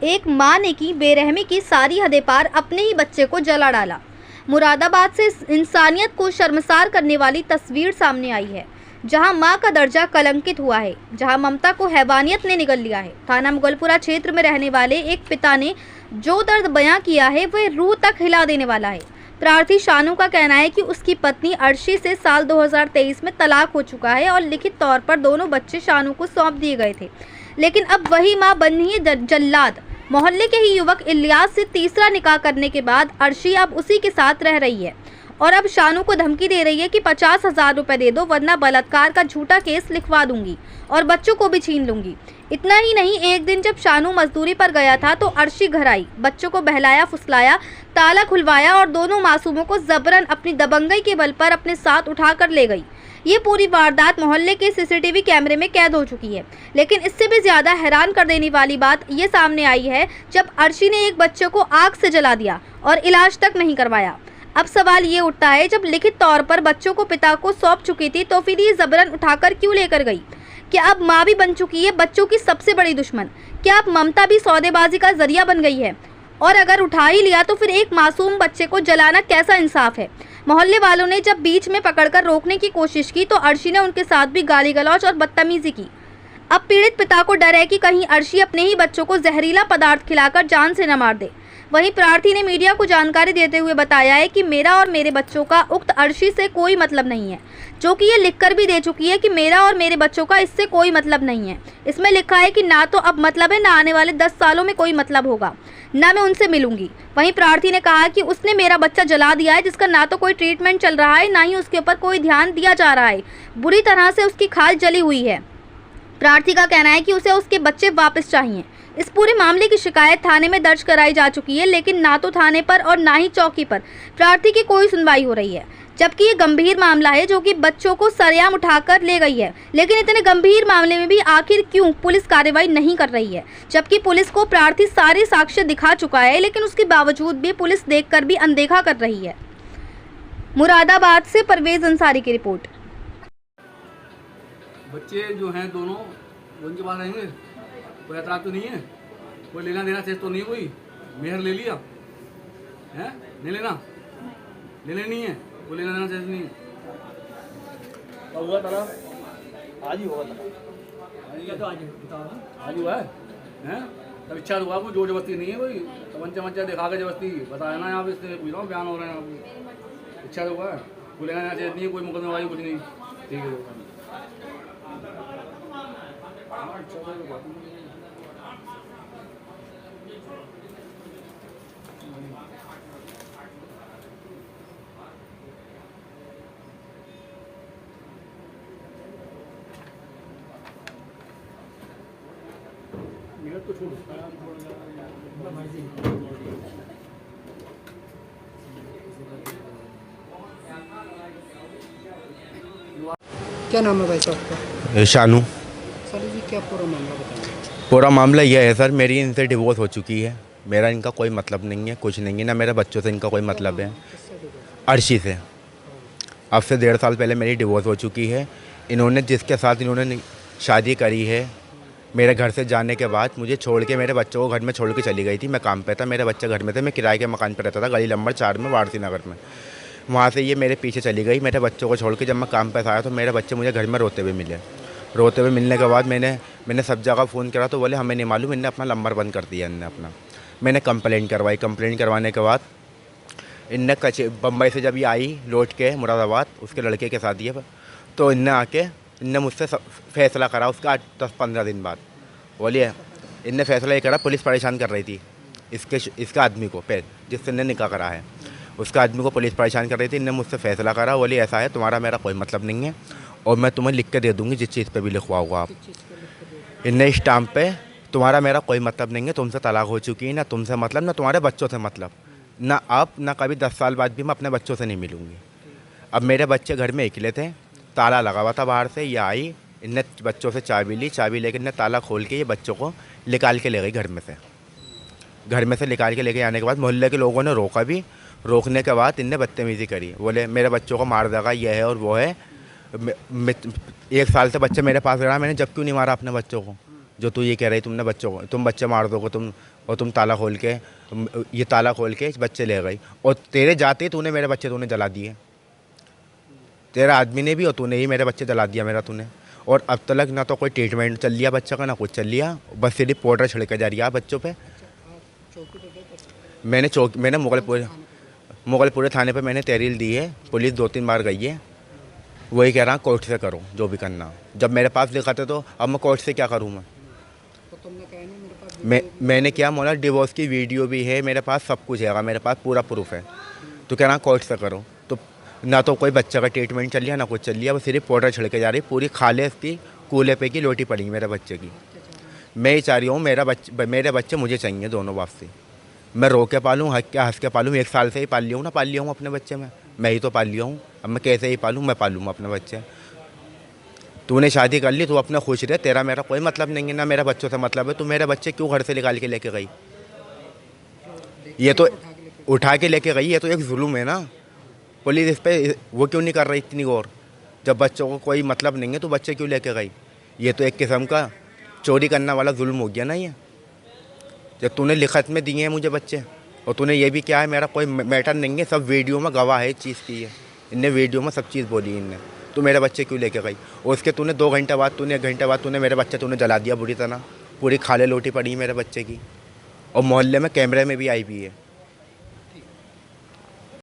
एक मां ने की बेरहमी की सारी हदें पार, अपने ही बच्चे को जला डाला। मुरादाबाद से इंसानियत को शर्मसार करने वाली तस्वीर सामने आई है, जहां मां का दर्जा कलंकित हुआ है, जहां ममता को हैवानियत ने निगल लिया है। थाना मुगलपुरा क्षेत्र में रहने वाले एक पिता ने जो दर्द बयां किया है वह रूह तक हिला देने वाला है। प्रार्थी शानू का कहना है कि उसकी पत्नी अर्शी से साल 2023 में तलाक हो चुका है और लिखित तौर पर दोनों बच्चे शानू को सौंप दिए गए थे, लेकिन अब वही मां बन रही है जल्लाद। मोहल्ले के ही युवक इलियास से तीसरा निकाह करने के बाद अर्शी अब उसी के साथ रह रही है और अब शानू को धमकी दे रही है कि 50,000 रुपए दे दो, वरना बलात्कार का झूठा केस लिखवा दूंगी और बच्चों को भी छीन लूंगी। इतना ही नहीं, एक दिन जब शानू मजदूरी पर गया था तो अर्शी घर आई, बच्चों को बहलाया फुसलाया, ताला खुलवाया और दोनों मासूमों को जबरन अपनी दबंगई के बल पर अपने साथ उठाकर ले गई। ये पूरी वारदात मोहल्ले के सीसीटीवी कैमरे में कैद हो चुकी है। लेकिन इससे भी ज्यादा हैरान कर देने वाली बात ये सामने आई है जब अर्शी ने एक बच्चे को आग से जला दिया और इलाज तक नहीं करवाया। अब सवाल ये उठता है, जब लिखित तौर पर बच्चों को पिता को सौंप चुकी थी तो फिर ये जबरन उठाकर क्यों लेकर गई? क्या अब माँ भी बन चुकी है बच्चों की सबसे बड़ी दुश्मन? क्या अब ममता भी सौदेबाजी का जरिया बन गई है? और अगर उठा ही लिया तो फिर एक मासूम बच्चे को जलाना कैसा इंसाफ है? मोहल्ले वालों ने जब बीच में पकड़कर रोकने की कोशिश की तो अर्शी ने उनके साथ भी गाली गलौज और बदतमीजी की। अब पीड़ित पिता को डर है कि कहीं अर्शी अपने ही बच्चों को जहरीला पदार्थ खिलाकर जान से न मार दे। वहीं प्रार्थी ने मीडिया को जानकारी देते हुए बताया है कि मेरा और मेरे बच्चों का उक्त अर्शी से कोई मतलब नहीं है, जो कि ये लिखकर भी दे चुकी है कि मेरा और मेरे बच्चों का इससे कोई मतलब नहीं है। इसमें लिखा है कि ना तो अब मतलब है, ना आने वाले 10 सालों में कोई मतलब होगा, ना मैं उनसे मिलूंगी। वहीं प्रार्थी ने कहा कि उसने मेरा बच्चा जला दिया है, जिसका ना तो कोई ट्रीटमेंट चल रहा है, ना ही उसके ऊपर कोई ध्यान दिया जा रहा है। बुरी तरह से उसकी खाल जली हुई है। प्रार्थी का कहना है कि उसे उसके बच्चे वापस चाहिए। इस पूरे मामले की शिकायत थाने में दर्ज कराई जा चुकी है, लेकिन ना तो थाने पर और ना ही चौकी पर प्रार्थी की कोई सुनवाई हो रही है, जबकि ये गंभीर मामला है जो कि बच्चों को सरेआम उठाकर ले गई है। लेकिन इतने गंभीर मामले में भी आखिर क्यों पुलिस कार्रवाई नहीं कर रही है? जबकि पुलिस को प्रार्थी सारे साक्ष्य दिखा चुका है, लेकिन उसके बावजूद भी पुलिस देखकर भी अनदेखा कर रही है। मुरादाबाद से परवेज अंसारी की रिपोर्ट। बच्चे जो हैं दोनों उनके पास रहेंगे, कोई एतराज तो नहीं है, कोई लेना देना चीज तो नहीं, कोई मेहर ले लिया है, नहीं लेना, लेने नहीं है, कोई लेना देना चीज नहीं है। होगा तारा आज ही होगा, तारा तो आज हुआ है तब इच्छा हुआ, कोई जोर जबरदस्ती नहीं है, कोई तमंचा दिखा के जबरदस्ती बताया ना। यहाँ पे इससे पूछ रहा हूँ, बयान हो रहे हैं, इच्छा तो हुआ है, कोई लेना देना चीज नहीं है, कोई मुकदमेबाजी कुछ नहीं। ठीक है, तो छोड़ क्या नाम है भाई साहब आपका? शानू। सर जी, क्या पूरा मामला बताएं? पूरा मामला यह है सर, मेरी इनसे डिवोर्स हो चुकी है, मेरा इनका कोई मतलब नहीं है, कुछ नहीं है, ना मेरे बच्चों से इनका कोई मतलब है। अर्शी से अब से 1.5 साल पहले मेरी डिवोर्स हो चुकी है। इन्होंने जिसके साथ इन्होंने शादी करी है, मेरे घर से जाने के बाद मुझे छोड़ के मेरे बच्चों को घर में छोड़ के चली गई थी। मैं काम पे था, मेरे बच्चे घर में थे, मैं किराए के मकान पर रहता था, गली नंबर 4 में, वारसी नगर में। वहाँ से ये मेरे पीछे चली गई, मेरे बच्चों को छोड़ के। जब मैं काम पे आया तो मेरे बच्चे मुझे घर में रोते हुए मिले। रोते हुए मिलने के बाद मैंने सब जगह फ़ोन करा तो बोले हमें नहीं मालूम, इनने अपना नंबर बंद कर दिया इनने अपना। मैंने कंप्लेंट करवाई, कंप्लेंट करवाने के बाद इनने बम्बई से जब ये आई लौट के मुरादाबाद उसके लड़के के साथ, ये तो इनने मुझसे फैसला करा। उसका 10-15 दिन बाद बोलिए इनने फैसला ये करा, पुलिस परेशान कर रही थी इसका आदमी को, जिससे इनने निकाह करा है उसका आदमी को पुलिस परेशान कर रही थी। इनने मुझसे फैसला करा, बोली ऐसा है, तुम्हारा मेरा कोई मतलब नहीं है और मैं तुम्हें लिख के दे दूँगी जिस चीज़ पे भी लिखवाओगे आप। इनने स्टाम्प पे तुम्हारा मेरा कोई मतलब नहीं है, तुमसे तलाक हो चुकी है, ना तुमसे मतलब ना तुम्हारे बच्चों से मतलब, ना अब ना कभी 10 साल बाद भी मैं अपने बच्चों से नहीं मिलूँगी। अब मेरे बच्चे घर में अकेले थे, ताला लगा हुआ था बाहर से, ये आई, इनने बच्चों से चाबी ली, चाबी लेकर इनने ताला खोल के ये बच्चों को निकाल के ले गई घर में से निकाल के लेके आने के बाद मोहल्ले के लोगों ने रोका भी। रोकने के बाद इनने बदतमीज़ी करी, बोले मेरे बच्चों को मार देगा, ये है और वो है। 1 साल से बच्चे मेरे पास रहा, मैंने जब क्यों नहीं मारा अपने बच्चों को? जो तू ये कह रही तुमने बच्चों को, तुम बच्चे मार दोगे तुम, और तुम ताला खोल के, ये ताला खोल के बच्चे ले गई, और तेरे जाते ही तूने मेरे बच्चे तूने जला दिए, तेरा आदमी ने भी और तूने ही मेरे बच्चे जला दिया मेरा तूने। और अब तक ना तो कोई ट्रीटमेंट चल लिया बच्चा का, ना कुछ चल लिया, बस सिर्फ पाउडर छिड़के जा रही है बच्चों पे। मैंने मुगलपुरे थाने पे मैंने तहरीर दी है, पुलिस 2-3 बार गई है, वही कह रहा कोर्ट से करो जो भी करना। जब मेरे पास लिखा था तो अब मैं कोर्ट से क्या करूँ मैं? तो तुमने कहा नहीं मेरे पास मैंने क्या मौला, डिवोर्स की वीडियो भी है मेरे पास, सब कुछ है मेरे पास, पूरा प्रूफ है। तो कह रहा कोर्ट से करो, तो ना तो कोई बच्चा का ट्रीटमेंट चल लिया ना कुछ चल लिया, बस सिर्फ पाउडर छिड़के जा रही, पूरी खाले इसकी कूले पे की लोटी पड़ी मेरे बच्चे की। मैं ही चाह रही हूँ मेरे बच्चे मुझे चाहिए दोनों बाप से, मैं रो के पालूँ, हंस के पालूँ। 1 साल से ही पाल लिया हूँ ना, पाल लिया हूँ अपने बच्चे मैं ही तो पाल लिया हूँ, अब मैं कैसे ही पालूँ? मैं पालूँ अपने बच्चे। तूने शादी कर ली, तू अपना खुश रहे, तेरा मेरा कोई मतलब नहीं है, ना मेरा बच्चों से मतलब है। तू मेरे बच्चे क्यों घर से निकाल के लेके गई? ये तो उठा के लेके गई, ये तो एक जुल्म है ना। पुलिस इस पे वो क्यों नहीं कर रही इतनी गौर? जब बच्चों को कोई मतलब नहीं है तो बच्चे क्यों लेके गई? ये तो एक किस्म का चोरी करने वाला जुल्म हो गया ना ये। जब तूने लिखत में दिए हैं मुझे बच्चे, और तूने ये भी क्या है, मेरा कोई मैटर नहीं है, सब वीडियो में गवाह है इस चीज़ की है, इनने वीडियो में सब चीज़ बोली इनने। तू मेरे बच्चे क्यों लेके गई? और उसके तूने 2 घंटे बाद, 1 घंटे बाद तूने मेरे बच्चे तूने जला दिया बुरी तरह, पूरी खाले लोटी पड़ी मेरे बच्चे की, और मोहल्ले में कैमरे में भी आई भी है।